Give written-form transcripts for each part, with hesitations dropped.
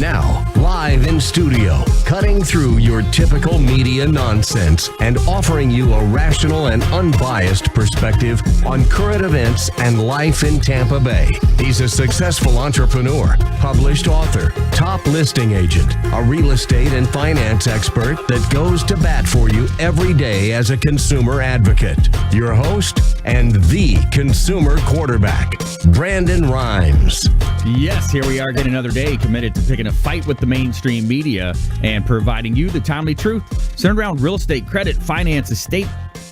Now, live in studio, cutting through your typical media nonsense and offering you a rational and unbiased perspective on current events and life in Tampa Bay. He's a successful entrepreneur, published author, top listing agent, a real estate and finance expert that goes to bat for you every day as a consumer advocate. Your host and the consumer quarterback, Brandon Rhymes. Yes, here we are again another day, committed to picking a fight with the mainstream media and providing you the timely truth centered around real estate, credit, finance, estate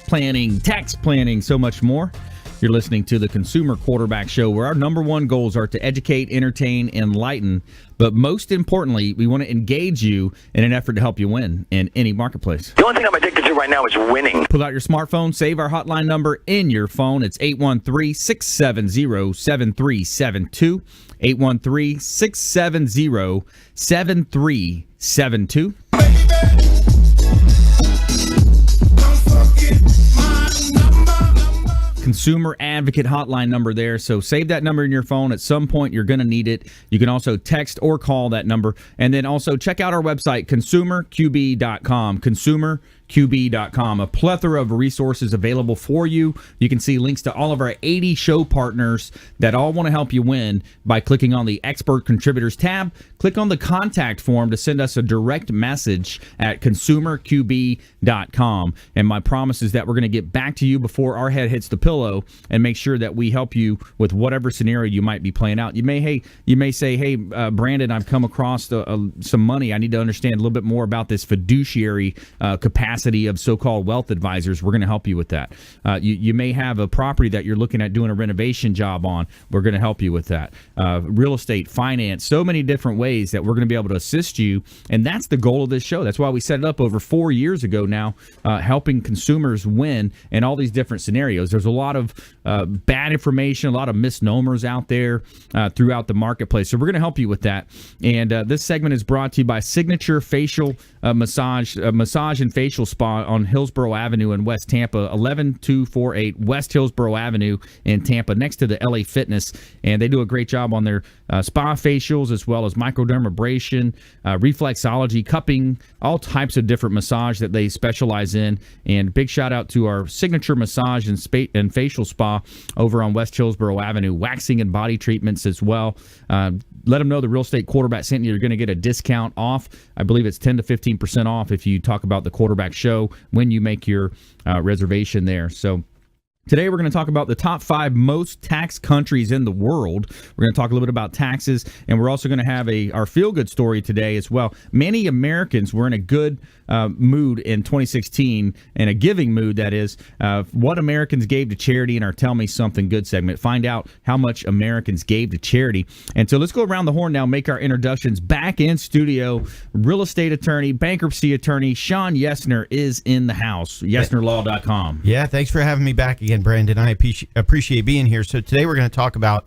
planning, tax planning, so much more. You're listening to the Consumer Quarterback Show, where our number one goals are to educate, entertain, enlighten, but most importantly, we want to engage you in an effort to help you win in any marketplace. The only thing I'm addicted to right now is winning. Pull out your smartphone, save our hotline number in your phone. It's 813-670-7372. 813-670-7372. Consumer Advocate hotline number there. So save that number in your phone. At some point, you're going to need it. You can also text or call that number. And then also check out our website, consumerqb.com. consumerqb.com. A plethora of resources available for you. You can see links to all of our 80 show partners that all want to help you win by clicking on the Expert Contributors tab. Click on the contact form to send us a direct message at consumerqb.com. And my promise is that we're going to get back to you before our head hits the pillow and make sure that we help you with whatever scenario you might be playing out. You may say, hey, Brandon, I've come across some money. I need to understand a little bit more about this fiduciary capacity of so-called wealth advisors. We're going to help you with that. You may have a property that you're looking at doing a renovation job on. We're going to help you with that. Real estate, finance, so many different ways that we're going to be able to assist you. And that's the goal of this show. That's why we set it up over 4 years ago now, helping consumers win in all these different scenarios. There's a lot of bad information, a lot of misnomers out there throughout the marketplace. So we're going to help you with that. And this segment is brought to you by Signature Facial Massage and Facial Spa on Hillsborough Avenue in West Tampa, 11248 West Hillsborough Avenue in Tampa, next to the LA Fitness. And they do a great job on their spa facials, as well as microdermabrasion, reflexology, cupping, all types of different massage that they specialize in. And big shout out to our Signature Massage and Facial Spa over on West Hillsborough Avenue, waxing and body treatments as well. Let them know the Real Estate Quarterback sent you. You're going to get a discount off. I believe it's 10 to 15% off if you talk about the Quarterback Show when you make your reservation there. So today we're going to talk about the top 5 most taxed countries in the world. We're going to talk a little bit about taxes, and we're also going to have our feel-good story today as well. Many Americans were in a good mood in 2016, in a giving mood, that is. What Americans gave to charity in our Tell Me Something Good segment. Find out how much Americans gave to charity. And so let's go around the horn now, make our introductions. Back in studio, real estate attorney, bankruptcy attorney, Shawn Yesner is in the house. YesnerLaw.com. Yeah, thanks for having me back again, Brandon. I appreciate being here. So today we're going to talk about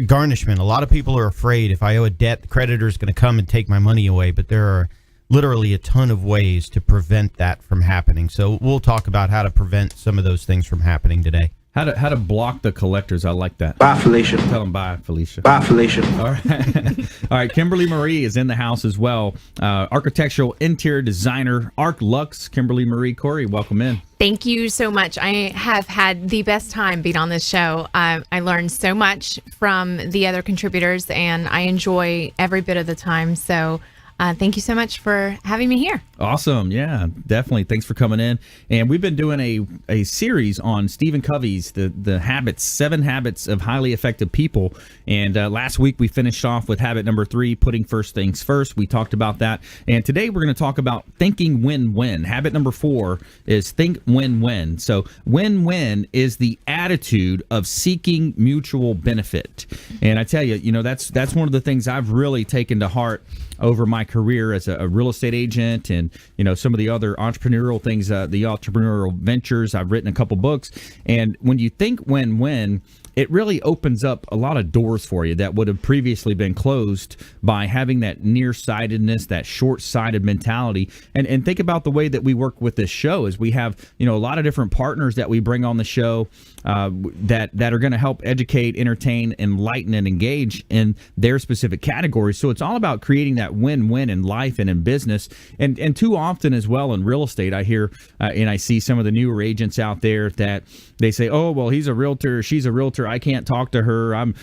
garnishment. A lot of people are afraid if I owe a debt, the creditor is going to come and take my money away, but there are literally a ton of ways to prevent that from happening. So we'll talk about how to prevent some of those things from happening today. How to block the collectors. I like that. Bye, Felicia. Tell them bye, Felicia. Bye, Felicia. All right. All right. Kimberly Marie is in the house as well. Architectural interior designer, Arc Lux. Kimberly Marie Corey, welcome in. Thank you so much. I have had the best time being on this show. I learned so much from the other contributors, and I enjoy every bit of the time. So thank you so much for having me here. Awesome. Yeah, definitely. Thanks for coming in. And we've been doing a series on Stephen Covey's the 7 Habits of Highly Effective People. And last week we finished off with habit number 3, putting first things first. We talked about that. And today we're going to talk about thinking win-win. Habit number 4 is think win-win. So win-win is the attitude of seeking mutual benefit. And I tell you, that's one of the things I've really taken to heart over my career as a real estate agent, and some of the other entrepreneurial things, the entrepreneurial ventures. I've written a couple books, and when you think win-win, it really opens up a lot of doors for you that would have previously been closed by having that nearsightedness, that short-sighted mentality. And think about the way that we work with this show is we have, a lot of different partners that we bring on the show that are going to help educate, entertain, enlighten, and engage in their specific categories. So it's all about creating that win-win in life and in business. And too often as well in real estate, I hear and I see some of the newer agents out there that they say, oh, well, he's a realtor, she's a realtor, I can't talk to her. I'm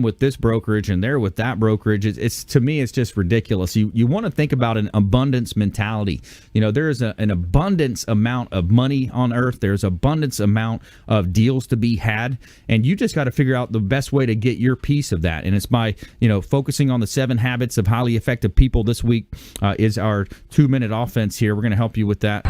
with this brokerage and they're with that brokerage. It's to me, it's just ridiculous. You want to think about an abundance mentality. There is an abundance amount of money on earth. There's abundance amount of deals to be had, and you just got to figure out the best way to get your piece of that. And it's by focusing on the 7 habits of highly effective people. This week is our 2-minute offense here. We're going to help you with that.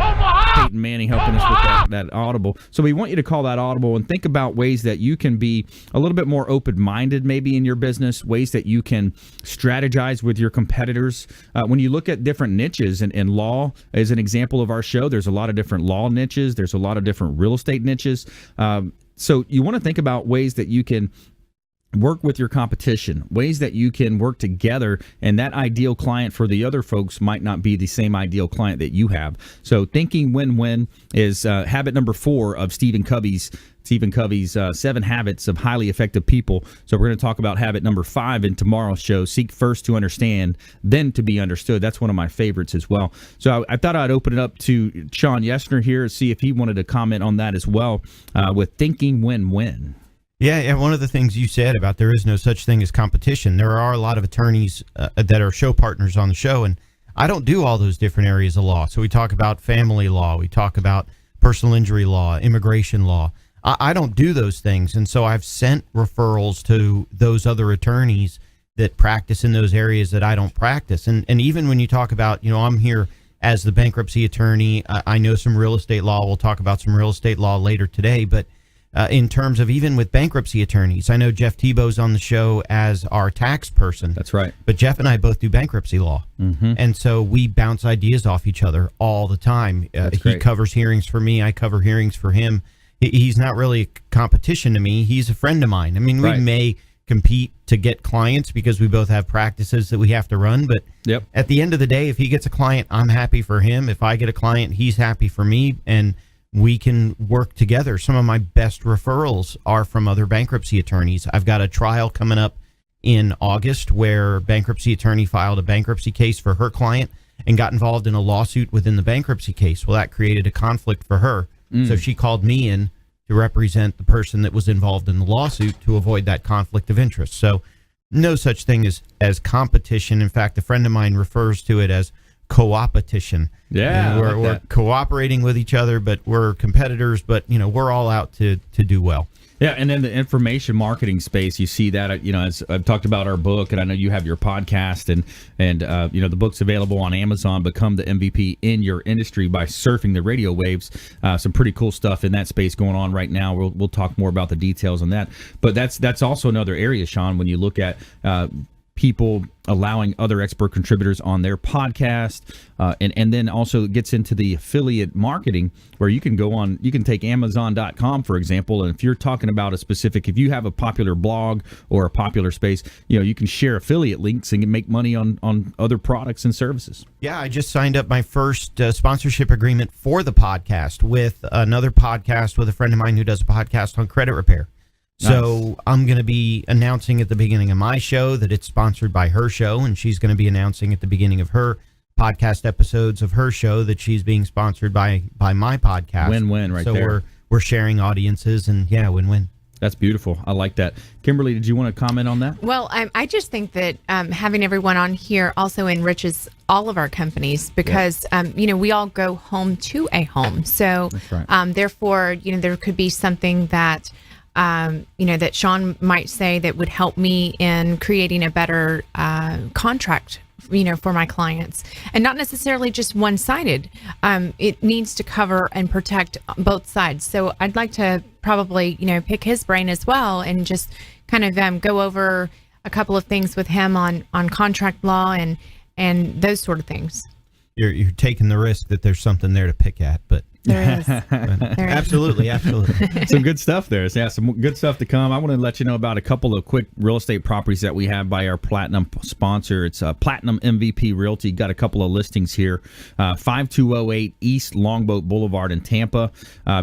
Peyton Manning helping us with that audible. So we want you to call that audible and think about ways that you can be a little bit more open-minded maybe in your business, ways that you can strategize with your competitors. When you look at different niches, and law is an example of our show, there's a lot of different law niches. There's a lot of different real estate niches. So you want to think about ways that you can work with your competition, ways that you can work together, and that ideal client for the other folks might not be the same ideal client that you have. So thinking win-win is habit number 4 of Stephen Covey's 7 habits of highly effective people. So we're going to talk about habit number 5 in tomorrow's show. Seek first to understand, then to be understood. That's one of my favorites as well. So I thought I'd open it up to Shawn Yesner here, see if he wanted to comment on that as well with thinking win-win. Yeah, one of the things you said about there is no such thing as competition. There are a lot of attorneys that are show partners on the show, and I don't do all those different areas of law. So we talk about family law, we talk about personal injury law, immigration law. I don't do those things, and so I've sent referrals to those other attorneys that practice in those areas that I don't practice. And even when you talk about, I'm here as the bankruptcy attorney, I know some real estate law. We'll talk about some real estate law later today, but in terms of even with bankruptcy attorneys, I know Jeff Tebow's on the show as our tax person. That's right. But Jeff and I both do bankruptcy law. Mm-hmm. And so we bounce ideas off each other all the time. He covers hearings for me. I cover hearings for him. He's not really a competition to me. He's a friend of mine. I mean, we may compete to get clients because we both have practices that we have to run. But at the end of the day, if he gets a client, I'm happy for him. If I get a client, he's happy for me. And we can work together. Some of my best referrals are from other bankruptcy attorneys. I've got a trial coming up in August where a bankruptcy attorney filed a bankruptcy case for her client and got involved in a lawsuit within the bankruptcy case. Well, that created a conflict for her. So she called me in to represent the person that was involved in the lawsuit to avoid that conflict of interest. So no such thing as competition. In fact, a friend of mine refers to it as co-opetition. Yeah, we're cooperating with each other, but we're competitors, but we're all out to do well. Yeah, and then the information marketing space, you see that, as I've talked about our book, and I know you have your podcast, and the book's available on Amazon, Become the MVP in Your Industry by Surfing the Radio Waves. Some pretty cool stuff in that space going on right now. We'll talk more about the details on that. But that's also another area, Shawn, when you look at people allowing other expert contributors on their podcast, and then also gets into the affiliate marketing where you can take Amazon.com, for example, and if you're talking about if you have a popular blog or a popular space, you can share affiliate links and make money on other products and services. Yeah, I just signed up my first sponsorship agreement for the podcast with another podcast with a friend of mine who does a podcast on credit repair. So I'm going to be announcing at the beginning of my show that it's sponsored by her show, and she's going to be announcing at the beginning of her podcast episodes of her show that she's being sponsored by my podcast. Win-win right there. So we're sharing audiences, and win-win. That's beautiful. I like that. Kimberly, did you want to comment on that? Well, I just think that having everyone on here also enriches all of our companies because, we all go home to a home. So, therefore, there could be something that that Shawn might say that would help me in creating a better contract, for my clients, and not necessarily just one-sided. It needs to cover and protect both sides. So I'd like to probably, pick his brain as well and just kind of go over a couple of things with him on contract law and those sort of things. You're taking the risk that there's something there to pick at, but There is. There is. Absolutely. Some good stuff there. So, yeah, some good stuff to come. I want to let you know about a couple of quick real estate properties that we have by our Platinum sponsor. It's Platinum MVP Realty. Got a couple of listings here. 5208 East Longboat Boulevard in Tampa.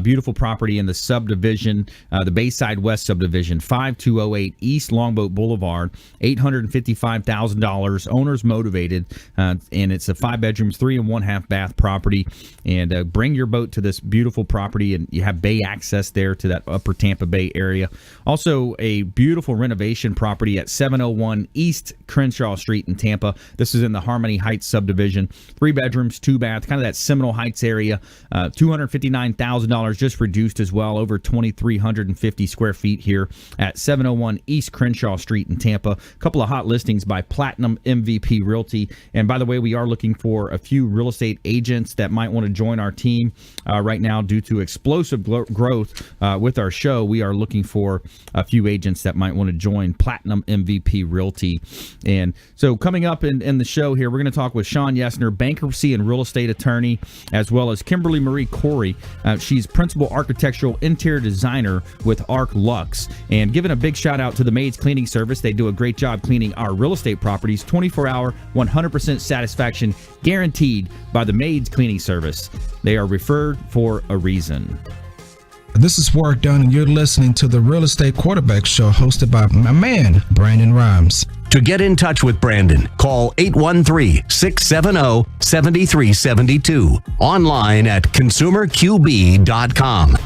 Beautiful property in the subdivision, the Bayside West subdivision. 5208 East Longboat Boulevard. $855,000. Owners motivated. And it's a 5 bedrooms, 3 and 1/2 bath property. And bring your boat to this beautiful property, and you have bay access there to that upper Tampa Bay area. Also, a beautiful renovation property at 701 East Crenshaw Street in Tampa. This is in the Harmony Heights subdivision. 3 bedrooms, 2 bath, kind of that Seminole Heights area. $259,000 just reduced as well, over 2,350 square feet here at 701 East Crenshaw Street in Tampa. A couple of hot listings by Platinum MVP Realty. And by the way, we are looking for a few real estate agents that might want to join our team right now due to explosive growth with our show. We are looking for a few agents that might want to join Platinum MVP Realty. And so coming up in the show here, we're going to talk with Shawn Yesner, bankruptcy and real estate attorney, as well as Kimberly Marie Corey. She's principal architectural interior designer with Arc Lux. And giving a big shout out to the Maids Cleaning Service. They do a great job cleaning our real estate properties. 24-hour, 100% satisfaction guaranteed by the Maids Cleaning Service. They are referred for a reason. This is Work Done, and you're listening to the Real Estate Quarterback Show hosted by my man, Brandon Rhymes. To get in touch with Brandon, call 813-670-7372. Online at consumerqb.com.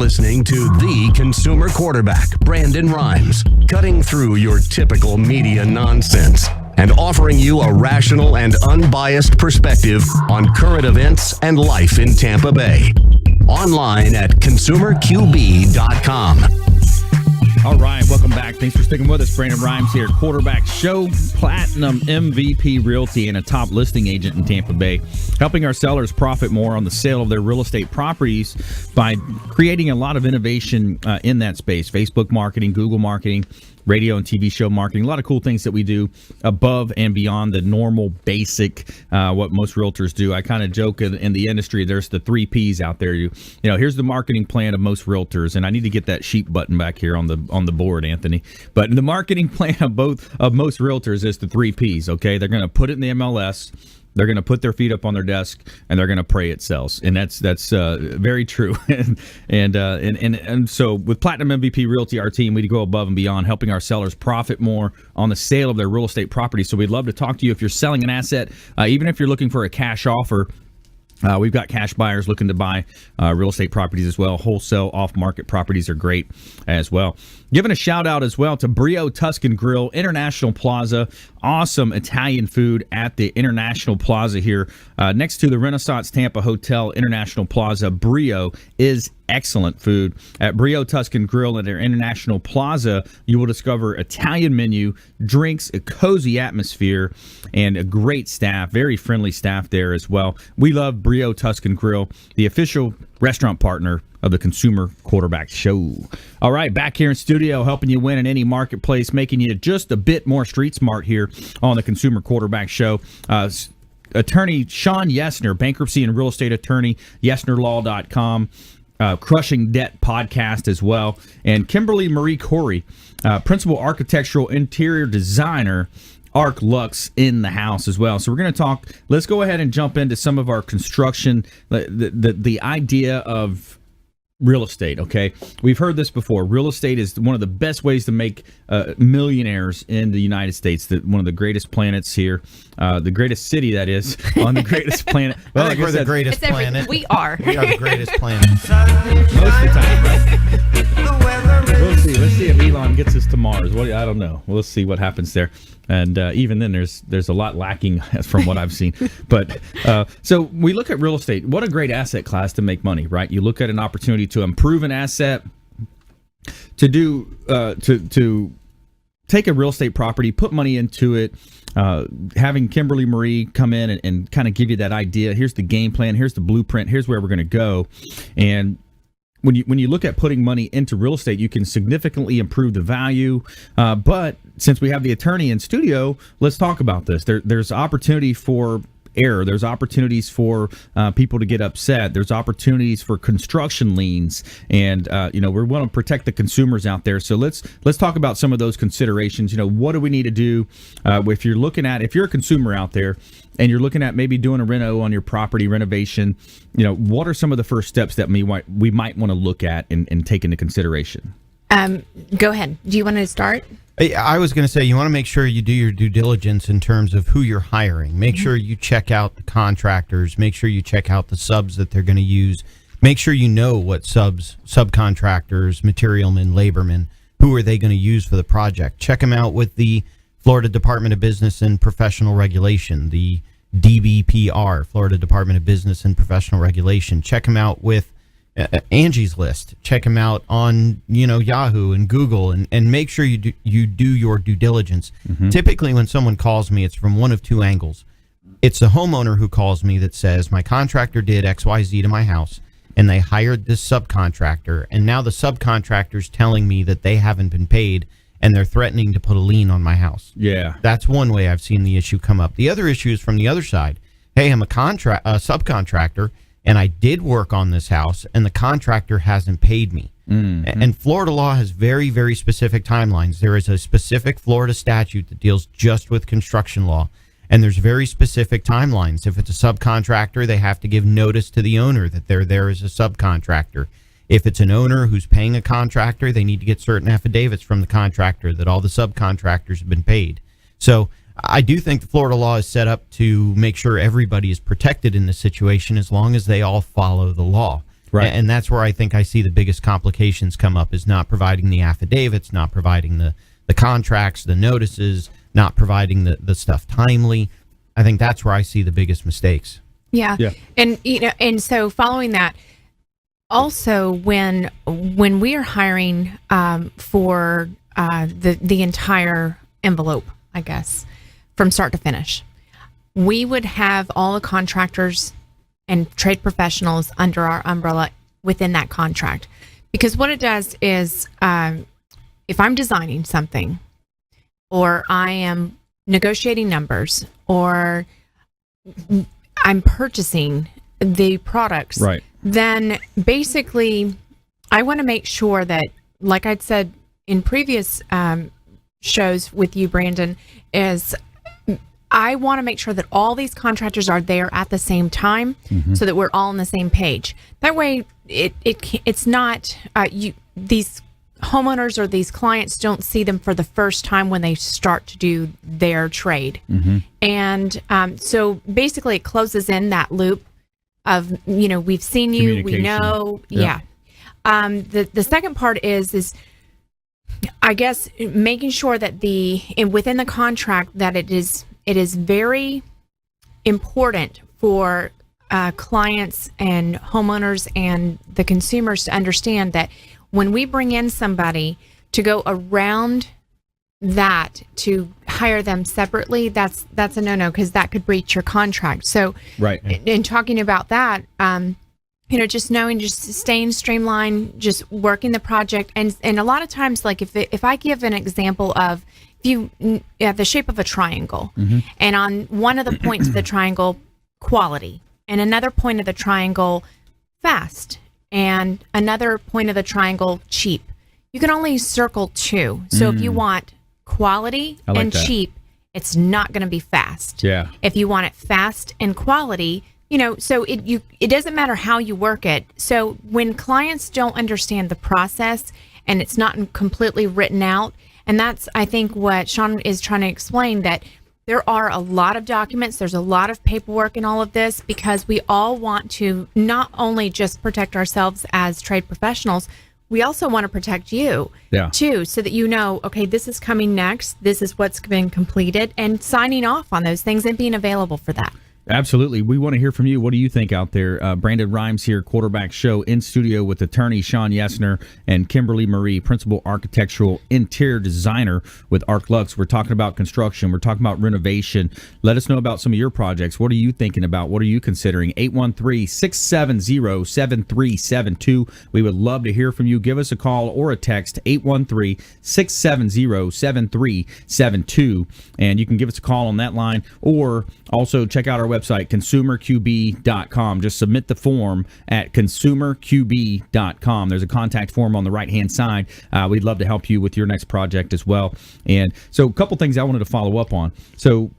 listening to the consumer quarterback, Brandon Rhymes, cutting through your typical media nonsense and offering you a rational and unbiased perspective on current events and life in Tampa Bay. Online at consumerqb.com. All right, welcome back. Thanks for sticking with us. Brandon Rhymes here, Quarterback Show, Platinum MVP Realty, and a top listing agent in Tampa Bay, helping our sellers profit more on the sale of their real estate properties by creating a lot of innovation in that space. Facebook marketing, Google marketing, radio and TV show marketing, a lot of cool things that we do above and beyond the normal basic what most realtors do. I kind of joke in the industry, there's the 3 Ps out there. You know, here's the marketing plan of most realtors, and I need to get that sheep button back here on the board, Anthony. But the marketing plan of most realtors is the 3 Ps. Okay, they're going to put it in the MLS. They're going to put their feet up on their desk, and they're going to pray it sells, and that's very true. and so with Platinum MVP Realty, our team, we go above and beyond, helping our sellers profit more on the sale of their real estate property. So we'd love to talk to you if you're selling an asset, even if you're looking for a cash offer. We've got cash buyers looking to buy real estate properties as well. Wholesale off-market properties are great as well. Giving a shout out as well to Brio Tuscan Grill, International Plaza. Awesome Italian food at the International Plaza here. Next to the Renaissance Tampa Hotel, International Plaza. Brio is excellent food. At Brio Tuscan Grill at their International Plaza, you will discover Italian menu, drinks, a cozy atmosphere, and a great staff, very friendly staff there as well. We love Brio Tuscan Grill, the official restaurant partner of the Consumer Quarterback Show. All right, back here in studio, helping you win in any marketplace, making you just a bit more street smart here on the Consumer Quarterback Show. Attorney Shawn Yesner, bankruptcy and real estate attorney, YesnerLaw.com. Crushing Debt podcast as well. And Kimberly Marie Corey, principal architectural interior designer, Arc Lux, in the house as well. So we're going to talk. Let's go ahead and jump into some of our construction, the idea of real estate. Okay, we've heard this before. Real estate is one of the best ways to make millionaires in the United States. One of the greatest planets here, the greatest city that is on the greatest planet. Well, I think we're the greatest planet. We are. We are the greatest planet. Most of the time, right? Let's see if Elon gets us to Mars. I don't know. We'll see what happens there. And even then, there's a lot lacking from what I've seen. But so we look at real estate. What a great asset class to make money, right? You look at an opportunity to improve an asset, to do to take a real estate property, put money into it. Having Kimberly Marie come in and kind of give you that idea. Here's the game plan. Here's the blueprint. Here's where we're going to go. And when you look at putting money into real estate, you can significantly improve the value. But since we have the attorney in studio, let's talk about this. There's opportunity for error. There's opportunities for people to get upset. There's opportunities for construction liens, and we want to protect the consumers out there. So let's talk about some of those considerations. What do we need to do if you're a consumer out there and you're looking at maybe doing a reno on your property renovation? What are some of the first steps that we might want to look at and take into consideration? Go ahead. Do you want to start? I was going to say, you want to make sure you do your due diligence in terms of who you're hiring. Make sure you check out the contractors. Make sure you check out the subs that they're going to use. Make sure you know what subcontractors, materialmen, labormen, who are they going to use for the project. Check them out with the Florida Department of Business and Professional Regulation, the DBPR, Florida Department of Business and Professional Regulation. Check them out with Angie's List. Check them out on Yahoo and Google, and make sure you do your due diligence. Mm-hmm. Typically, when someone calls me, it's from one of two angles. It's the homeowner who calls me that says, my contractor did XYZ to my house, and they hired this subcontractor, and now the subcontractor's telling me that they haven't been paid, and they're threatening to put a lien on my house. Yeah. That's one way I've seen the issue come up. The other issue is from the other side. Hey, I'm a subcontractor, and I did work on this house, and the contractor hasn't paid me. Mm-hmm. And Florida law has very, very specific timelines. There is a specific Florida statute that deals just with construction law, and there's very specific timelines. If it's a subcontractor, they have to give notice to the owner that they're there as a subcontractor. If it's an owner who's paying a contractor, they need to get certain affidavits from the contractor that all the subcontractors have been paid. So I do think the Florida law is set up to make sure everybody is protected in this situation as long as they all follow the law. Right. And that's where I think I see the biggest complications come up, is not providing the affidavits, not providing the contracts, the notices, not providing the stuff timely. I think that's where I see the biggest mistakes. Yeah. And and so following that, also when we are hiring for the entire envelope, I guess, from start to finish, we would have all the contractors and trade professionals under our umbrella within that contract. Because what it does is, if I'm designing something, or I am negotiating numbers, or I'm purchasing the products, Right. then basically I want to make sure that, like I'd said in previous shows with you, Brandon, is I want to make sure that all these contractors are there at the same time, so that we're all on the same page. That way, it's not these homeowners or these clients don't see them for the first time when they start to do their trade. And so basically, it closes in that loop of, we've seen you, we know, Yeah. The second part is I guess making sure that within the contract that it is very important for clients and homeowners and the consumers to understand that when we bring in somebody to go around that to hire them separately, that's a no-no, because that could breach your contract. So Right. in talking about that, just knowing, just staying streamlined, just working the project. And a lot of times, like if I give an example of, the shape of a triangle, and on one of the points of the triangle, quality, and another point of the triangle, fast, and another point of the triangle, cheap. You can only circle two. So if you want quality I like and that. cheap, it's not going to be fast. Yeah. If you want it fast and quality, so it doesn't matter how you work it. So when clients don't understand the process and it's not completely written out, and that's, I think, what Shawn is trying to explain, that there are a lot of documents, there's a lot of paperwork in all of this, because we all want to not only just protect ourselves as trade professionals, we also want to protect you too, so that okay, this is coming next, this is what's been completed, and signing off on those things and being available for that. Absolutely. We want to hear from you. What do you think out there? Brandon Rhymes here, Quarterback Show, in studio with attorney Shawn Yesner and Kimberly Marie, principal architectural interior designer with Arc Lux. We're talking about construction. We're talking about renovation. Let us know about some of your projects. What are you thinking about? What are you considering? 813-670-7372. We would love to hear from you. Give us a call or a text, 813-670-7372. And you can give us a call on that line, or also check out our website, consumerqb.com. Just submit the form at consumerqb.com. There's a contact form on the right-hand side. We'd love to help you with your next project as well. And so a couple things I wanted to follow up on. So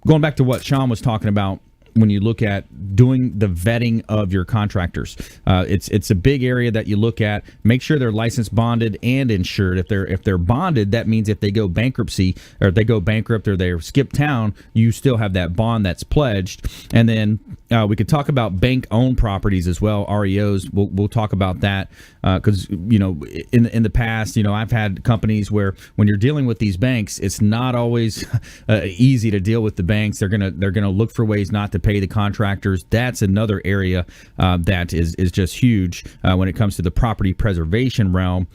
going back to what Shawn was talking about, when you look at doing the vetting of your contractors, it's a big area that you look at. Make sure they're licensed, bonded, and insured. If they're bonded, that means if they go bankruptcy, or if they go bankrupt, or they skip town, you still have that bond that's pledged. And then we could talk about bank-owned properties as well, REOs. We'll talk about that because in the past, I've had companies where when you're dealing with these banks, it's not always easy to deal with the banks. They're gonna look for ways not to pay the contractors. That's another area that is just huge when it comes to the property preservation realm.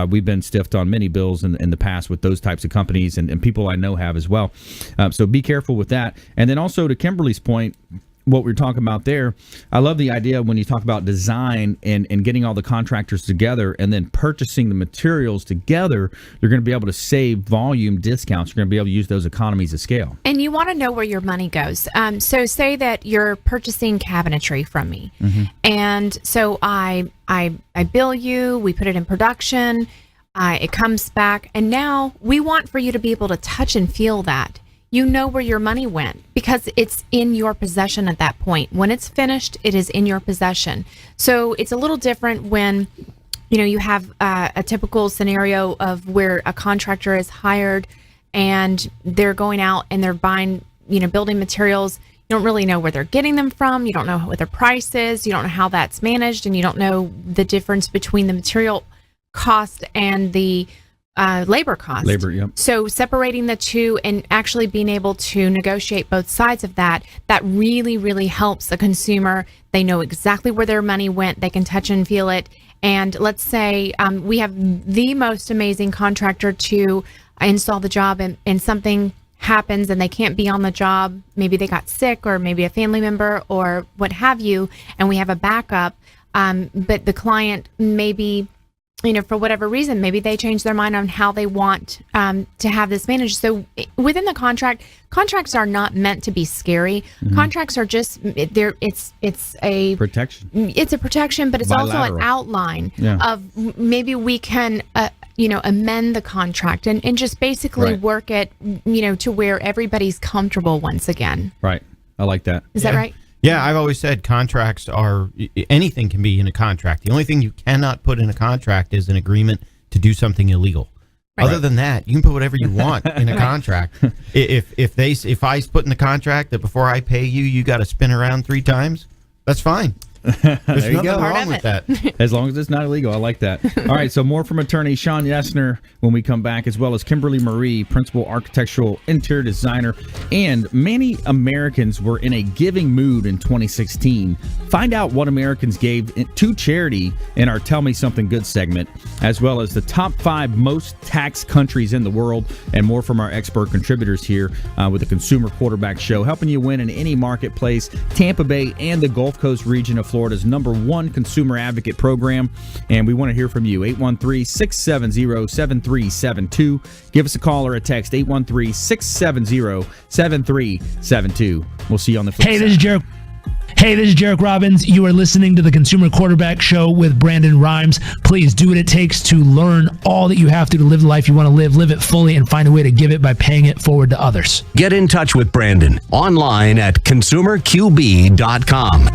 We've been stiffed on many bills in the past with those types of companies, and people I know have as well. So be careful with that. And then also, to Kimberly's point, what we're talking about there, I love the idea when you talk about design and getting all the contractors together and then purchasing the materials together. You're going to be able to save volume discounts. You're going to be able to use those economies of scale. And you want to know where your money goes. So say that you're purchasing cabinetry from me, and so I bill you, we put it in production, it comes back, and now we want for you to be able to touch and feel that. You know where your money went because it's in your possession at that point. When it's finished, it is in your possession. So it's a little different when, you have a typical scenario of where a contractor is hired and they're going out and they're buying, building materials. don't really know where they're getting them from. You don't know what their price is. You don't know how that's managed, and you don't know the difference between the material cost and the labor cost. Yep. So separating the two and actually being able to negotiate both sides of that really, really helps the consumer. They know exactly where their money went. They can touch and feel it. And let's say we have the most amazing contractor to install the job, and something happens and they can't be on the job. Maybe they got sick, or maybe a family member, or what have you, and we have a backup. But the client maybe, for whatever reason, maybe they change their mind on how they want to have this managed. So within the contracts are not meant to be scary. Mm-hmm. Contracts are just it's a protection. It's a protection, but it's Bilateral. also an outline of maybe we can amend the contract and just basically work it to where everybody's comfortable once again. Right. I like that. Is that right? Yeah, I've always said contracts are, anything can be in a contract. The only thing you cannot put in a contract is an agreement to do something illegal. Right. Other than that, you can put whatever you want in a contract. If I put in the contract that before I pay you, you got to spin around 3 times, that's fine. There's nothing wrong with that. As long as it's not illegal. I like that. All right, so more from attorney Shawn Yesner when we come back, as well as Kimberly Marie, principal architectural interior designer. And many Americans were in a giving mood in 2016. Find out what Americans gave to charity in our Tell Me Something Good segment, as well as the top 5 most taxed countries in the world, and more from our expert contributors here with the Consumer Quarterback Show, helping you win in any marketplace. Tampa Bay and the Gulf Coast region of Florida's #1 consumer advocate program, and we want to hear from you. 813-670-7372. Give us a call or a text, 813-670-7372. We'll see you on the flip side. Hey, this is Jarek Robbins. You are listening to the Consumer Quarterback Show with Brandon Rhymes. Please do what it takes to learn all that you have to live the life you want to live it fully, and find a way to give it by paying it forward to others. Get in touch with Brandon online at consumerqb.com.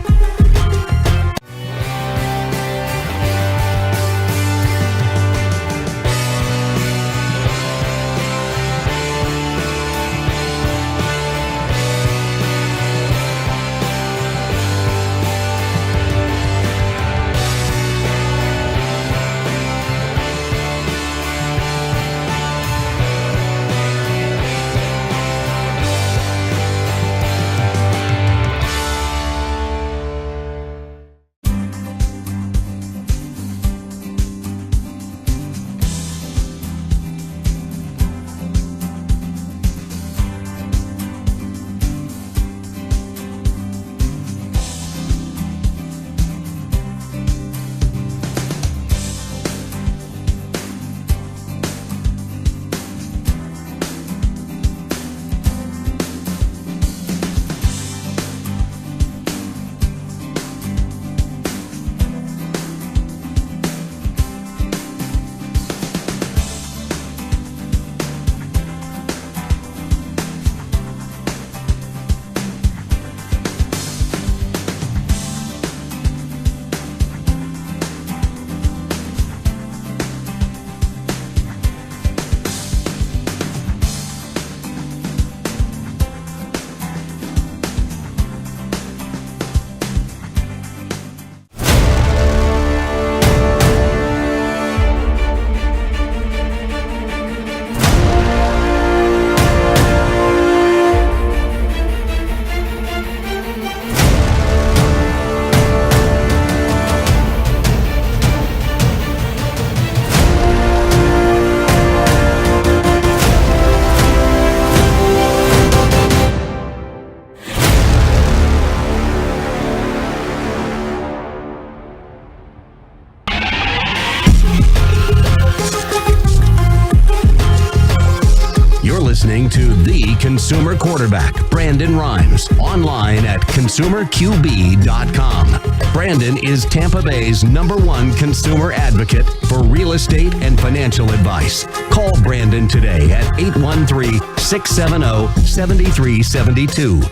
Listening to the Consumer Quarterback, Brandon Rhymes, online at consumerqb.com. Brandon is Tampa Bay's #1 consumer advocate for real estate and financial advice. Call Brandon today at 813-670-7372.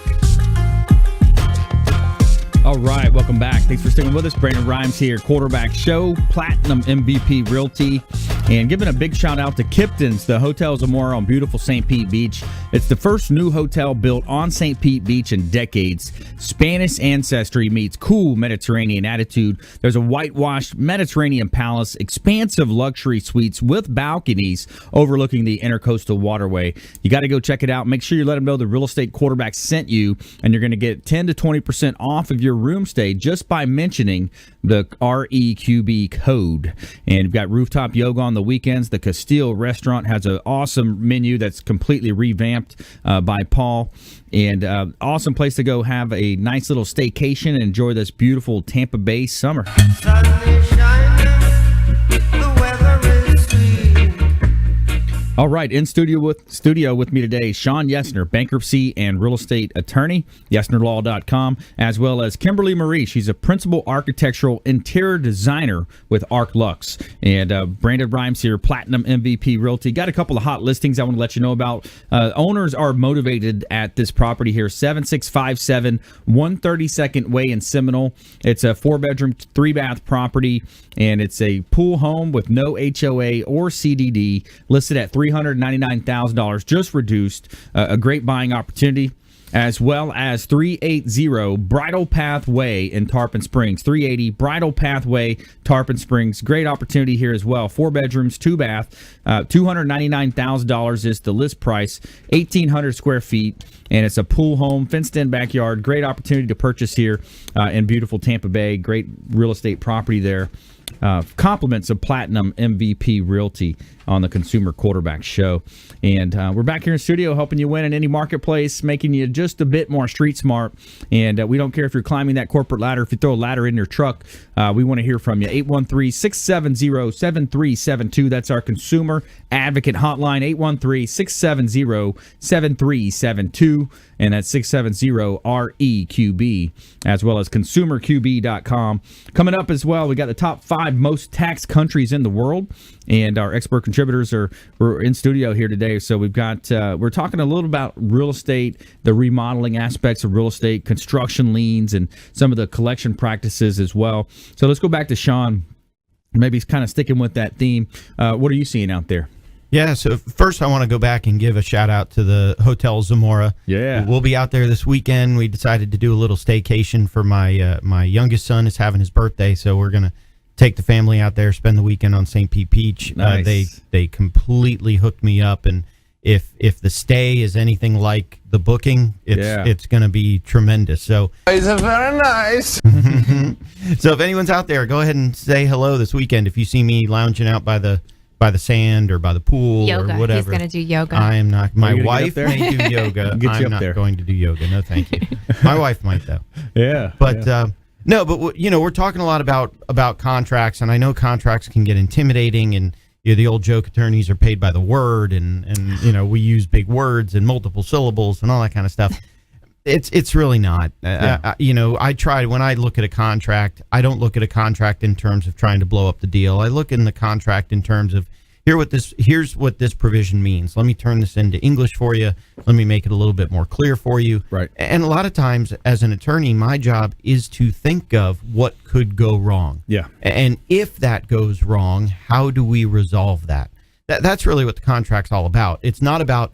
All right, welcome back. Thanks for sticking with us. Brandon Rhymes here, Quarterback Show, Platinum MVP Realty. And giving a big shout out to Kipton's, the Hotel Zamora on beautiful St. Pete Beach. It's the first new hotel built on St. Pete Beach in decades. Spanish ancestry meets cool Mediterranean attitude. There's a whitewashed Mediterranean palace, expansive luxury suites with balconies overlooking the Intercoastal Waterway. You got to go check it out. Make sure you let them know the Real Estate Quarterback sent you, and you're going to get 10 to 20% off of your room stay just by mentioning the REQB code. And you've got rooftop yoga on the weekends. The Castile restaurant has an awesome menu that's completely revamped by Paul. And awesome place to go have a nice little staycation and enjoy this beautiful Tampa Bay summer. Sun is shining, the weather is sweet. All right, in studio with me today, Shawn Yesner, bankruptcy and real estate attorney, YesnerLaw.com, as well as Kimberly Marie. She's a principal architectural interior designer with Arc Lux. And Brandon Rhymes here, Platinum MVP Realty. Got a couple of hot listings I want to let you know about. Owners are motivated at this property here, 7657 132nd Way in Seminole. It's a 4-bedroom, 3-bath property, and it's a pool home with no HOA or CDD, listed at $399,000, just reduced. A great buying opportunity, as well as 380 Bridle Pathway in Tarpon Springs. 380 Bridle Pathway, Tarpon Springs. Great opportunity here as well. 4 bedrooms, 2 bath. $299,000 is the list price. 1,800 square feet, and it's a pool home, fenced-in backyard. Great opportunity to purchase here in beautiful Tampa Bay. Great real estate property there. Compliments of Platinum MVP Realty on the Consumer Quarterback Show. And we're back here in studio helping you win in any marketplace, making you just a bit more street smart. And we don't care if you're climbing that corporate ladder. If you throw a ladder in your truck, we want to hear from you. 813-670-7372. That's our consumer advocate hotline, 813-670-7372. And that's 670-REQB, as well as consumerqb.com. Coming up as well, we got the top 5 most taxed countries in the world, and our expert contributors we're in studio here today. So we've got we're talking a little about real estate, the remodeling aspects of real estate, construction liens, and some of the collection practices as well. So let's go back to Shawn. Maybe he's kind of sticking with that theme. What are you seeing out there? Yeah, so first I want to go back and give a shout out to the Hotel Zamora. Yeah. We'll be out there this weekend. We decided to do a little staycation for my youngest son is having his birthday, so we're going to take the family out there, spend the weekend on St. Pete Beach. Nice. They completely hooked me up, and if the stay is anything like the booking, it's going to be tremendous. So It's very nice. So if anyone's out there, go ahead and say hello this weekend. If you see me lounging out by the sand or by the pool Yoga. or whatever. He's going to do yoga. I am not. My you gonna wife get up there? may do yoga. Get you I'm up not there. going to do yoga. No, thank you. My wife might though. Yeah. But no, but we're talking a lot about contracts, and I know contracts can get intimidating, and the old joke, attorneys are paid by the word, and we use big words and multiple syllables and all that kind of stuff. It's really not. I try, when I look at a contract, I don't look at a contract in terms of trying to blow up the deal. I look in the contract in terms of here's what this provision means. Let me turn this into English for you. Let me make it a little bit more clear for you. Right. And a lot of times as an attorney, my job is to think of what could go wrong. Yeah. And if that goes wrong, how do we resolve that? That's really what the contract's all about. It's not about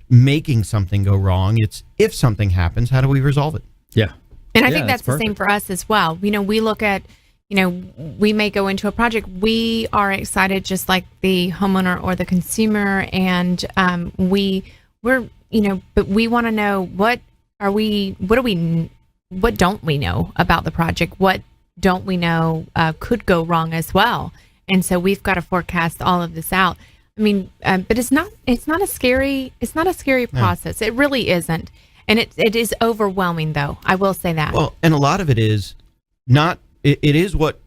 making something go wrong. It's if something happens, how do we resolve it? Yeah. And I Yeah, think that's the same perfect. for us as well. We look at, we may go into a project. We are excited just like the homeowner or the consumer. And we're, but we want to know what don't we know about the project? What don't we know could go wrong as well? And so we've got to forecast all of this out. I mean, but it's not a scary process. It really isn't. And it is overwhelming, though. I will say that. Well, and a lot of it is not. It is what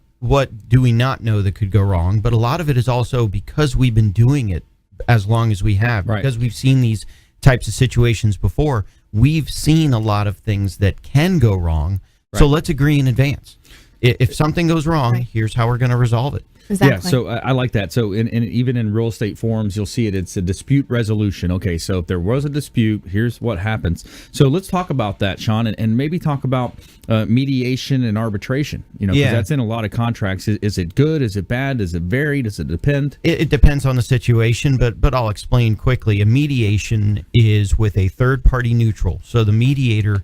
do we not know that could go wrong, but a lot of it is also because we've been doing it as long as we have, Right. because we've seen these types of situations before. We've seen a lot of things that can go wrong. Right. So let's agree in advance. If something goes wrong, Right. here's how we're going to resolve it. Exactly. Yeah, so I like that. So even in real estate forums, you'll see it. It's a dispute resolution. Okay, so if there was a dispute, here's what happens. So let's talk about that, Shawn, and maybe talk about mediation and arbitration. Because that's in a lot of contracts. Is it good? Is it bad? Does it vary? Does it depend? It depends on the situation, but I'll explain quickly. A mediation is with a third-party neutral. So the mediator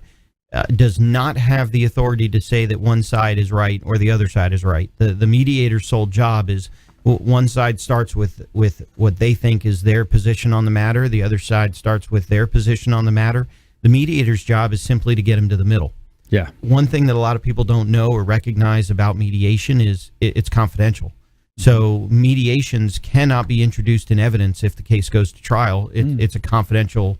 does not have the authority to say that one side is right or the other side is right. The mediator's sole job is one side starts with what they think is their position on the matter. The other side starts with their position on the matter. The mediator's job is simply to get them to the middle. Yeah. One thing that a lot of people don't know or recognize about mediation is it's confidential. So mediations cannot be introduced in evidence if the case goes to trial. It's a confidential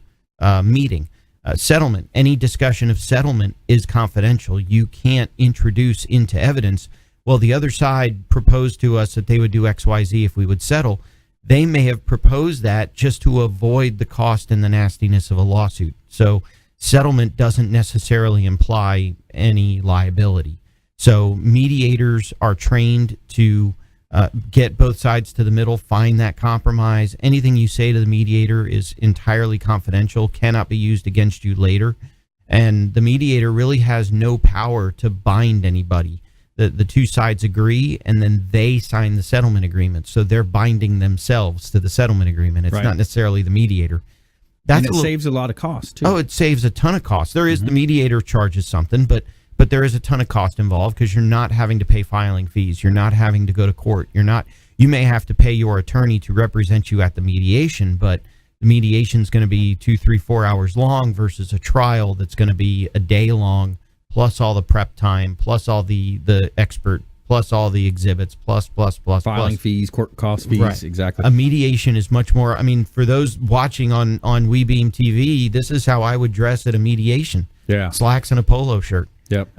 meeting. Settlement, any discussion of settlement is confidential. You can't introduce into evidence, well, the other side proposed to us that they would do XYZ if we would settle. They may have proposed that just to avoid the cost and the nastiness of a lawsuit. So settlement doesn't necessarily imply any liability. So mediators are trained to get both sides to the middle, find that compromise. Anything you say to the mediator is entirely confidential, cannot be used against you later. And the mediator really has no power to bind anybody. The two sides agree, and then they sign the settlement agreement. So they're binding themselves to the settlement agreement. It's Right. not necessarily the mediator. And it saves a lot of cost, too. Oh, it saves a ton of cost. There is the mediator charges something, but there is a ton of cost involved because you're not having to pay filing fees. You're not having to go to court. You may have to pay your attorney to represent you at the mediation, but the mediation is going to be 2, 3, 4 hours long versus a trial that's going to be a day long, plus all the prep time, plus all the expert, plus all the exhibits, plus. Filing fees, court cost fees, Right. exactly. A mediation is much more. I mean, for those watching on WeBeam TV, this is how I would dress at a mediation. Yeah. Slacks and a polo shirt. Yep.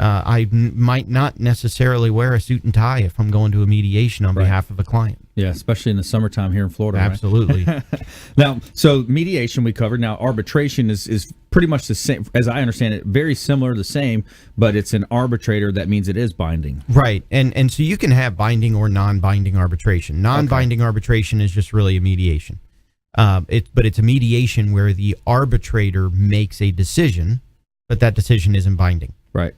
Might not necessarily wear a suit and tie if I'm going to a mediation on behalf of a client. Yeah, especially in the summertime here in Florida. right? Absolutely. Now, so mediation we covered. Now, arbitration is pretty much the same, as I understand it, very similar, the same, but it's an arbitrator. That means it is binding. Right. And so you can have binding or non-binding arbitration. Non-binding arbitration is just really a mediation. But it's a mediation where the arbitrator makes a decision, but that decision isn't binding. Right.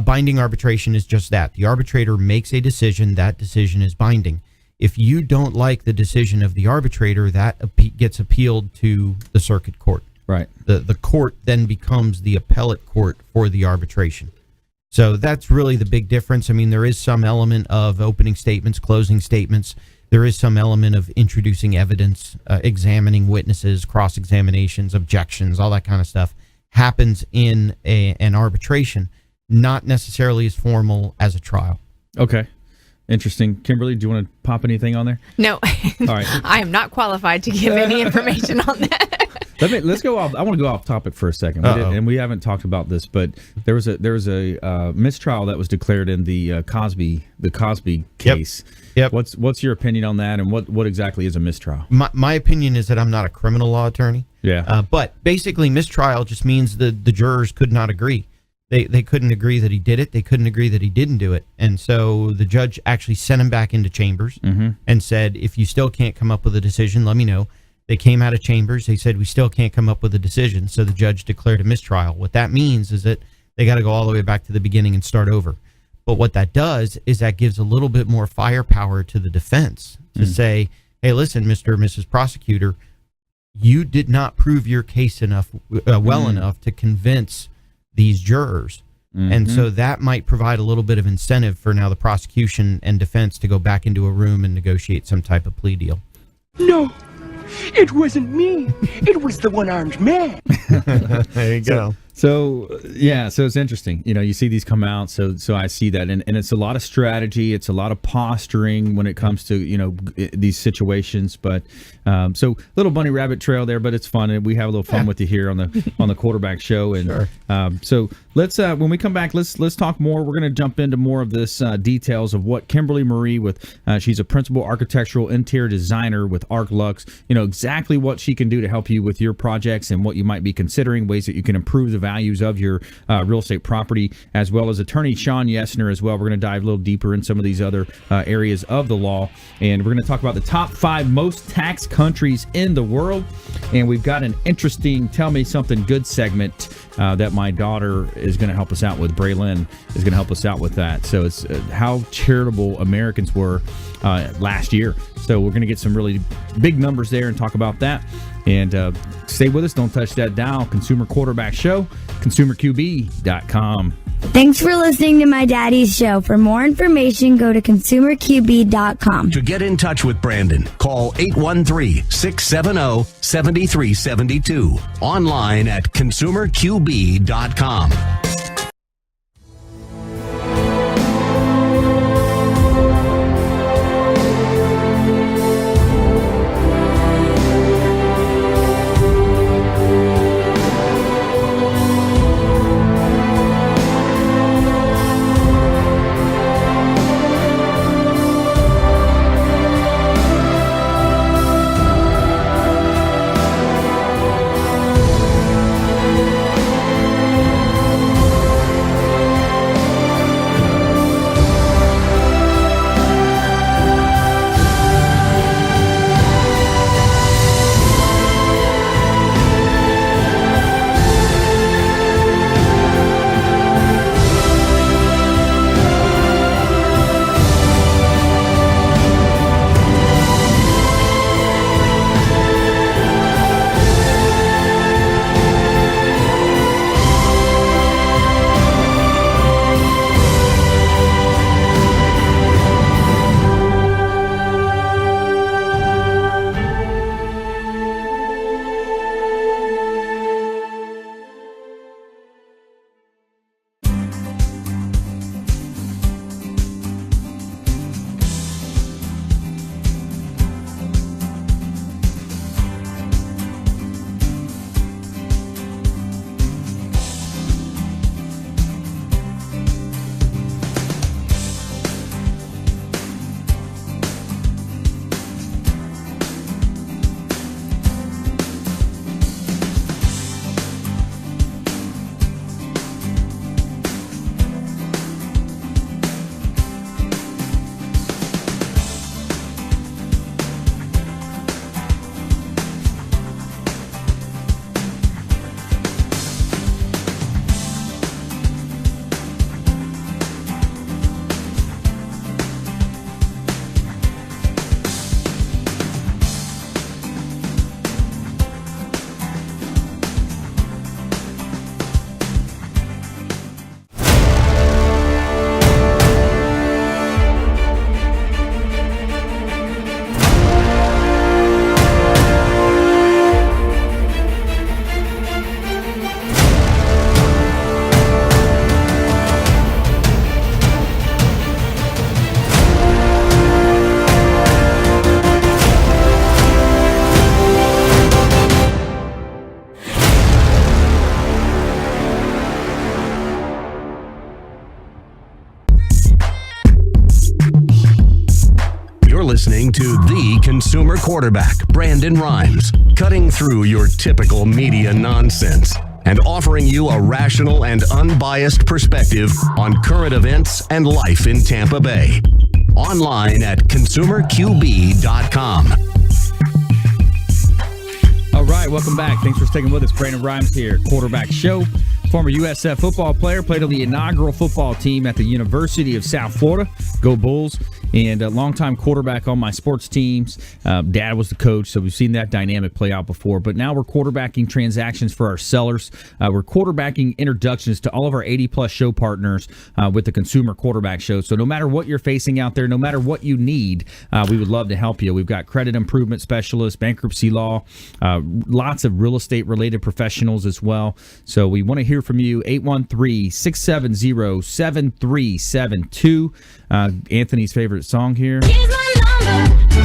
Binding arbitration is just that. The arbitrator makes a decision, that decision is binding. If you don't like the decision of the arbitrator, that gets appealed to the circuit court. Right. The court then becomes the appellate court for the arbitration. So that's really the big difference. I mean, there is some element of opening statements, closing statements. There is some element of introducing evidence, examining witnesses, cross-examinations, objections, all that kind of stuff happens in an arbitration. Not necessarily as formal as a trial. Okay. Interesting. Kimberly, do you want to pop anything on there? No, All right. I am not qualified to give any information on that. Let's go off. I want to go off topic for a second, and we haven't talked about this, but there was a mistrial that was declared in the Cosby case. Yep. What's your opinion on that, and what exactly is a mistrial? My opinion is that I'm not a criminal law attorney. Yeah. But basically, mistrial just means the jurors could not agree. They couldn't agree that he did it. They couldn't agree that he didn't do it. And so the judge actually sent him back into chambers and said, if you still can't come up with a decision, let me know. They came out of chambers. They said, we still can't come up with a decision. So the judge declared a mistrial. What that means is that they got to go all the way back to the beginning and start over. But what that does is that gives a little bit more firepower to the defense to say, hey, listen, Mr. or Mrs. Prosecutor, you did not prove your case enough, well enough to convince these jurors. And so that might provide a little bit of incentive for now the prosecution and defense to go back into a room and negotiate some type of plea deal. No, it wasn't me. It was the one-armed man. There you go. So it's interesting. You see these come out. So I see that, and it's a lot of strategy. It's a lot of posturing when it comes to these situations. But so little bunny rabbit trail there, but it's fun, and we have a little fun with you here on the Quarterback Show. And so let's when we come back, let's talk more. We're going to jump into more of this details of what Kimberly Marie she's a principal architectural interior designer with Arc Lux. Exactly what she can do to help you with your projects and what you might be considering, ways that you can improve the values of your real estate property, as well as attorney Shawn Yesner as well. We're going to dive a little deeper in some of these other areas of the law, and we're going to talk about the top 5 most taxed countries in the world. And we've got an interesting Tell Me Something Good segment that my daughter is going to help us out with. Braylon is going to help us out with that. So it's how charitable Americans were last year. So we're going to get some really big numbers there and talk about that. And stay with us. Don't touch that dial. Consumer Quarterback Show, consumerqb.com. Thanks for listening to my daddy's show. For more information, go to consumerqb.com. To get in touch with Brandon, call 813-670-7372. Online at consumerqb.com. listening to the consumer quarterback, Brandon Rhymes, cutting through your typical media nonsense and offering you a rational and unbiased perspective on current events and life in Tampa Bay. Online at consumerqb.com. All right, welcome back. Thanks for sticking with us. Brandon Rhymes here, quarterback show. Former USF football player, played on the inaugural football team at the University of South Florida. Go Bulls. And a longtime quarterback on my sports teams. Dad was the coach, so we've seen that dynamic play out before. But now we're quarterbacking transactions for our sellers. We're quarterbacking introductions to all of our 80-plus show partners with the Consumer Quarterback Show. So no matter what you're facing out there, no matter what you need, we would love to help you. We've got credit improvement specialists, bankruptcy law, lots of real estate-related professionals as well. So we want to hear from you, 813-670-7372. Anthony's favorite song here. Here's my number, so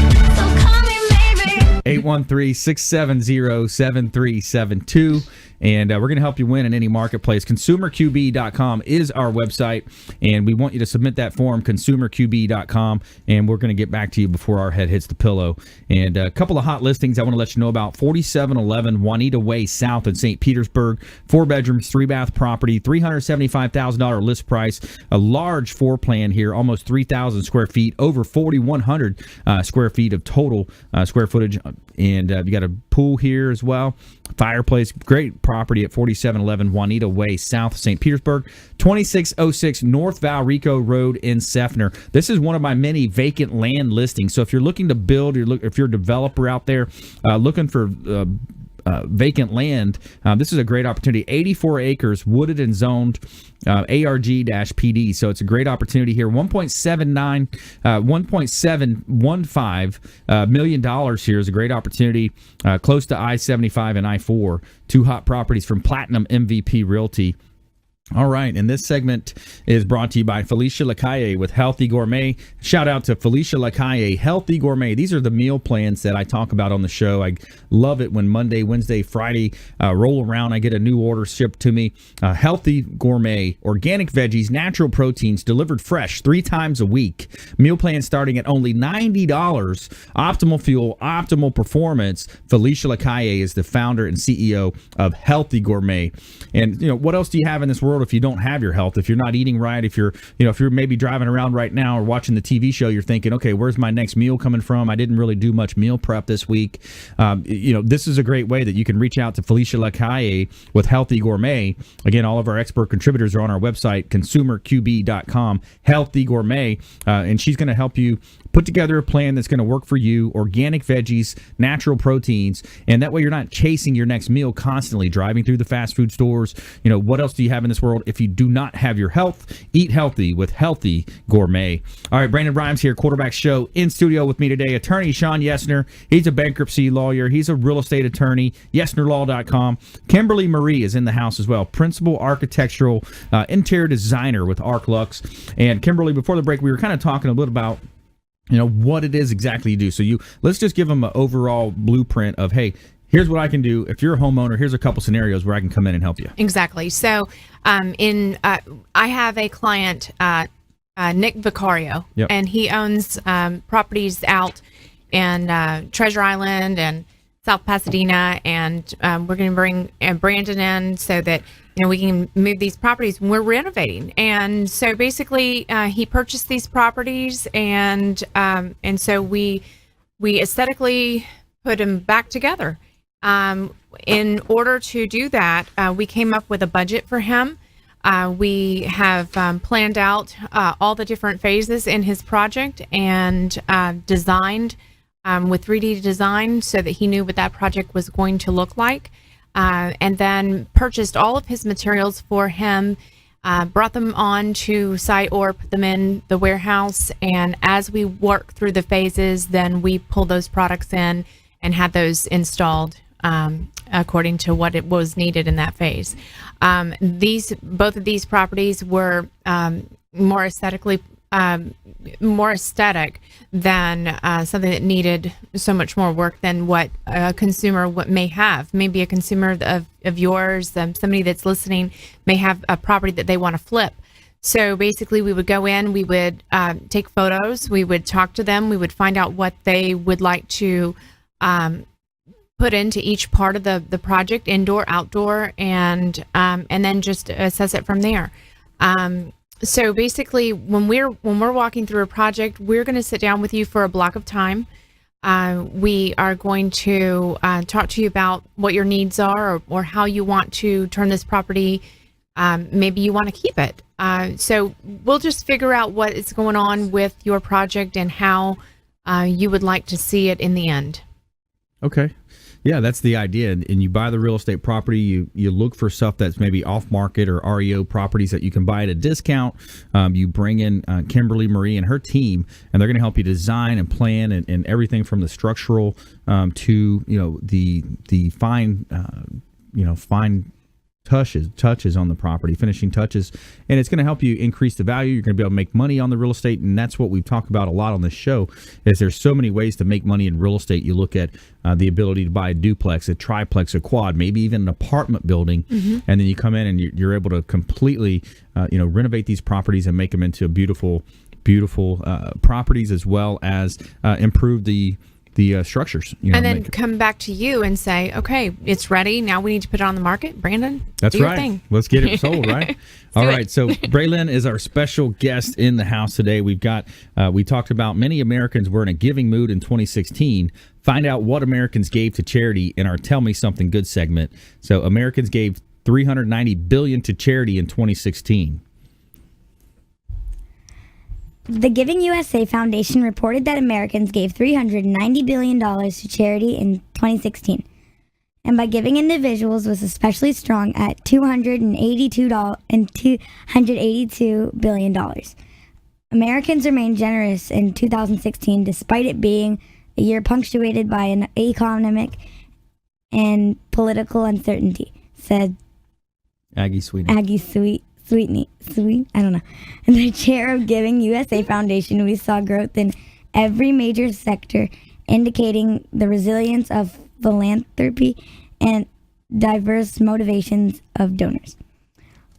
call me maybe. 813-670-7372. And we're going to help you win in any marketplace. ConsumerQB.com is our website, and we want you to submit that form, ConsumerQB.com, and we're going to get back to you before our head hits the pillow. And a couple of hot listings I want to let you know about. 4711 Juanita Way South in St. Petersburg. 4 bedrooms, 3-bath property, $375,000 list price. A large floor plan here, almost 3,000 square feet, over 4,100 square feet of total square footage. And you got a pool here as well. Fireplace, great property at 4711 Juanita Way South, St. Petersburg. 2606 North Valrico Road in Sefner. This is one of my many vacant land listings. So if you're looking to build, if you're a developer out there looking for vacant land, this is a great opportunity. 84 acres, wooded and zoned, ARG-PD. So it's a great opportunity here. $1.715 million here is a great opportunity, close to I-75 and I-4. 2 hot properties from Platinum MVP Realty. All right, and this segment is brought to you by Felicia Lacaille with Healthy Gourmet. Shout out to Felicia Lacaille, Healthy Gourmet. These are the meal plans that I talk about on the show. I love it when Monday, Wednesday, Friday roll around. I get a new order shipped to me. Healthy Gourmet, organic veggies, natural proteins, delivered fresh 3 times a week. Meal plans starting at only $90. Optimal fuel, optimal performance. Felicia Lacaille is the founder and CEO of Healthy Gourmet. And what else do you have in this world if you don't have your health? If you're not eating right, if you're maybe driving around right now or watching the TV show, you're thinking, okay, where's my next meal coming from? I didn't really do much meal prep this week. This is a great way that you can reach out to Felicia Lacaille with Healthy Gourmet. Again, all of our expert contributors are on our website, consumerqb.com, Healthy Gourmet, and she's going to help you put together a plan that's going to work for you. Organic veggies, natural proteins, and that way you're not chasing your next meal constantly, driving through the fast food stores. What else do you have in this world if you do not have your health? Eat healthy with Healthy Gourmet. All right, Brandon Rhymes here, Quarterback Show, in studio with me today. Attorney Shawn Yesner. He's a bankruptcy lawyer. He's a real estate attorney. YesnerLaw.com. Kimberly Marie is in the house as well. Principal architectural interior designer with ArcLux. And Kimberly, before the break, we were kind of talking a little about what it is exactly you do. So let's just give them an overall blueprint of, hey, here's what I can do. If you're a homeowner, here's a couple scenarios where I can come in and help you. Exactly. So I have a client, Nick Vicario, and he owns properties out in Treasure Island and South Pasadena, and we're going to bring Brandon in so that we can move these properties when we're renovating. And so basically, he purchased these properties, and so we aesthetically put them back together. In order to do that, we came up with a budget for him. We have planned out all the different phases in his project and designed with 3D design so that he knew what that project was going to look like. And then purchased all of his materials for him, brought them on to site or put them in the warehouse. And as we work through the phases, then we pull those products in and had those installed according to what it was needed in that phase. Both of these properties were more aesthetic than something that needed so much more work than what a consumer may have. Maybe a consumer of yours, somebody that's listening, may have a property that they want to flip. So basically, we would go in, we would take photos, we would talk to them, we would find out what they would like to put into each part of the project, indoor, outdoor, and then just assess it from there. So basically, when we're walking through a project, we're going to sit down with you for a block of time. We are going to talk to you about what your needs are or how you want to turn this property. Maybe you want to keep it. So we'll just figure out what is going on with your project and how you would like to see it in the end. Okay. Yeah, that's the idea. And you buy the real estate property, you look for stuff that's maybe off market or REO properties that you can buy at a discount. You bring in Kimberly Marie and her team, and they're going to help you design and plan and everything from the structural to the fine touches on the property, finishing touches, and it's going to help you increase the value. You're going to be able to make money on the real estate, and that's what we've talked about a lot on this show. Is there's so many ways to make money in real estate. You look at the ability to buy a duplex, a triplex, a quad, maybe even an apartment building, and then you come in and you're able to completely renovate these properties and make them into beautiful properties, as well as improve the structures. And then come back to you and say, okay, it's ready. Now we need to put it on the market. Brandon, that's do your right. thing. Let's get it sold, right? All right. So Braylon is our special guest in the house today. We've got, we talked about many Americans were in a giving mood in 2016. Find out what Americans gave to charity in our Tell Me Something Good segment. So Americans gave $390 billion to charity in 2016. The Giving USA Foundation reported that Americans gave $390 billion to charity in 2016. And by giving individuals was especially strong at $282 billion. Americans remained generous in 2016 despite it being a year punctuated by an economic and political uncertainty, said Aggie Sweet. I don't know. And the chair of Giving USA Foundation, we saw growth in every major sector, indicating the resilience of philanthropy and diverse motivations of donors.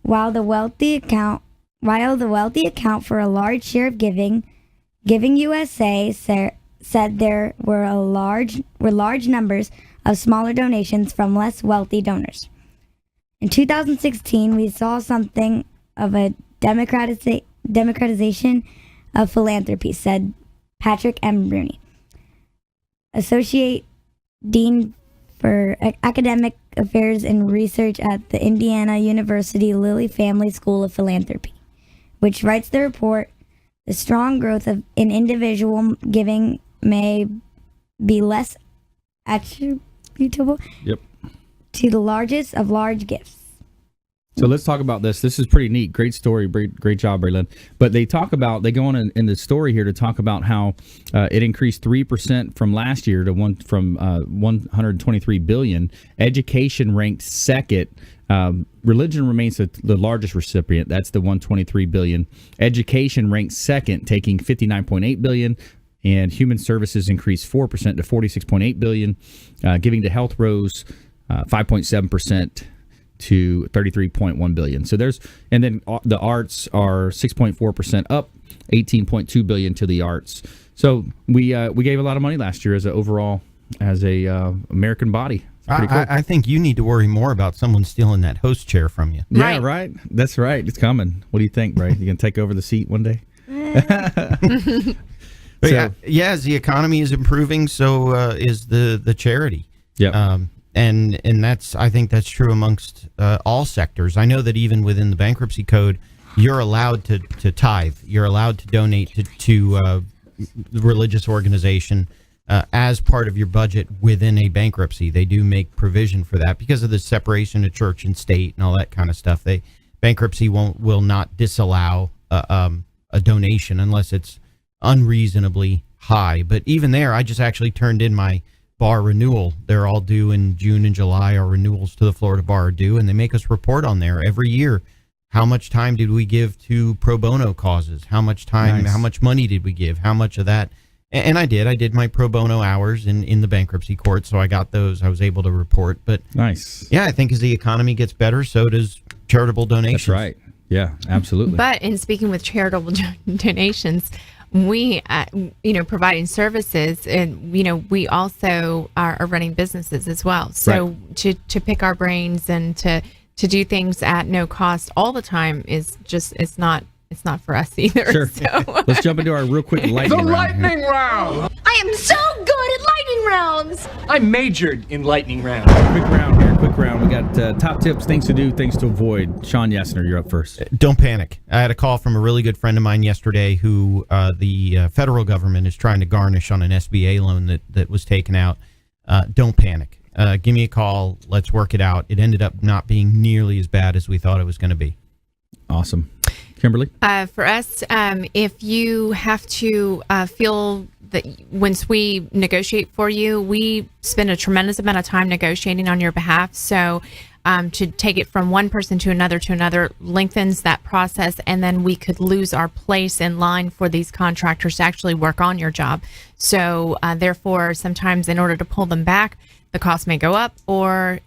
While the wealthy account for a large share of Giving USA said there were large numbers of smaller donations from less wealthy donors. In 2016, we saw something of a democratization of philanthropy, said Patrick M. Bruni, Associate Dean for Academic Affairs and Research at the Indiana University Lilly Family School of Philanthropy, which writes the report, the strong growth in individual giving may be less attributable to the largest of large gifts. So let's talk about this. This is pretty neat. Great story. Great job, Braylon. But they go on in the story here to talk about how it increased 3% from last year to $123 billion. Education ranked second. Religion remains the largest recipient. That's the $123 billion. Education ranked second, taking $59.8 billion. And human services increased 4% to $46.8 billion. Giving to health rose 5.7% to $33.1 billion. So and then the arts are 6.4% up, $18.2 billion to the arts. So we gave a lot of money last year as a American body. Cool. I think you need to worry more about someone stealing that host chair from you. Yeah, right. That's right. It's coming. What do you think, Bray? You gonna take over the seat one day? As the economy is improving, so is the charity. Yeah. And I think that's true amongst all sectors. I know that even within the bankruptcy code, you're allowed to tithe. You're allowed to donate to the religious organization as part of your budget within a bankruptcy. They do make provision for that because of the separation of church and state and all that kind of stuff. Bankruptcy will not disallow a donation unless it's unreasonably high. But even there, I just actually turned in my bar renewal. They're all due in June and July. Our renewals to the Florida bar are due, and they make us report on there every year. How much time did we give to pro bono causes? How much time, How much money did we give? How much of that? And I did my pro bono hours in the bankruptcy court, so I got those. I was able to report. But nice. Yeah, I think as the economy gets better, so does charitable donations. That's right. Yeah, absolutely. But in speaking with charitable donations, we, providing services, and we also are running businesses as well. So to pick our brains and to do things at no cost all the time is just it's not for us either. Sure. So. Let's jump into our real quick lightning round. The lightning round. I am so good at lightning rounds. I majored in lightning round. Quick round here. Quick round. We got top tips, things to do, things to avoid. Shawn Yesner, you're up first. Don't panic. I had a call from a really good friend of mine yesterday who the federal government is trying to garnish on an SBA loan that was taken out. Don't panic. Give me a call. Let's work it out. It ended up not being nearly as bad as we thought it was going to be. Awesome. Kimberly? For us, if you have to feel that once we negotiate for you, we spend a tremendous amount of time negotiating on your behalf. So to take it from one person to another lengthens that process, and then we could lose our place in line for these contractors to actually work on your job. So therefore, sometimes in order to pull them back, the cost may go up, or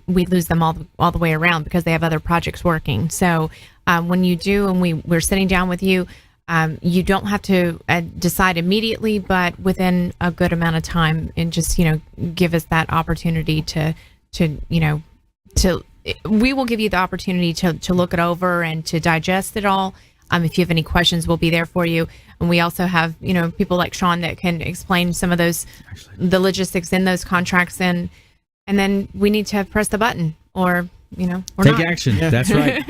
we lose them all the way around because they have other projects working. So when you do, and we're sitting down with you, you don't have to decide immediately, but within a good amount of time, and just give us that opportunity to we will give you the opportunity to look it over and to digest it all. If you have any questions, we'll be there for you. And we also have, people like Shawn that can explain some of the logistics in those contracts. And then we need to press the button or take action. Yeah. That's right.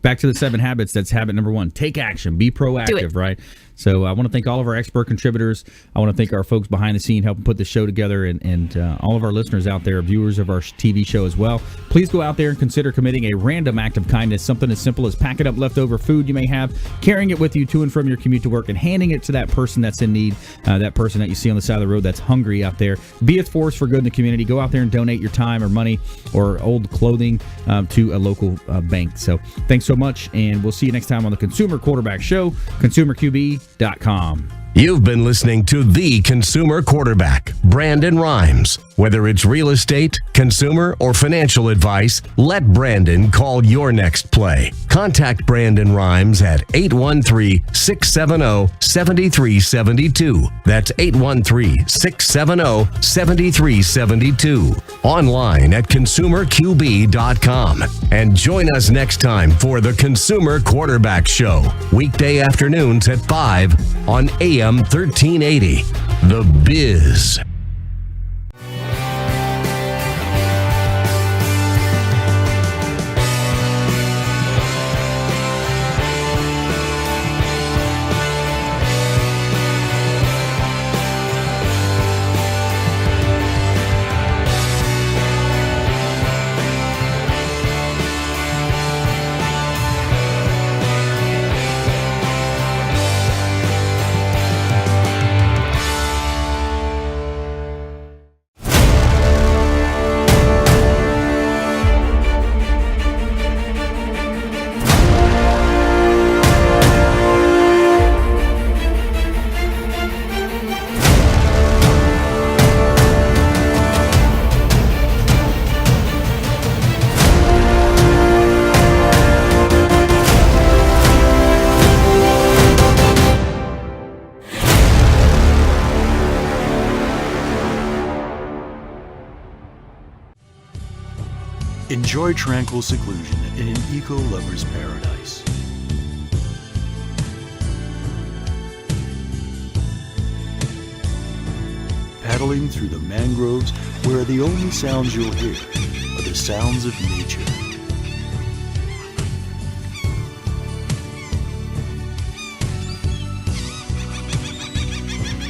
Back to the 7 habits. That's habit number 1. Take action. Be proactive, right? So I want to thank all of our expert contributors. I want to thank our folks behind the scene helping put the show together, and all of our listeners out there, viewers of our TV show as well. Please go out there and consider committing a random act of kindness, something as simple as packing up leftover food you may have, carrying it with you to and from your commute to work, and handing it to that person that's in need, that person that you see on the side of the road that's hungry out there. Be a force for good in the community. Go out there and donate your time or money or old clothing to a local bank. So thanks so much, and we'll see you next time on the Consumer Quarterback Show, consumerqb.com. You've been listening to The Consumer Quarterback, Brandon Rhymes. Whether it's real estate, consumer, or financial advice, let Brandon call your next play. Contact Brandon Rhymes at 813-670-7372. That's 813-670-7372. Online at consumerqb.com. And join us next time for the Consumer Quarterback Show, weekday afternoons at 5 on AM 1380. The Biz. Enjoy tranquil seclusion in an eco-lover's paradise. Paddling through the mangroves where the only sounds you'll hear are the sounds of nature.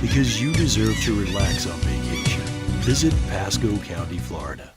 Because you deserve to relax on vacation, visit Pasco County, Florida.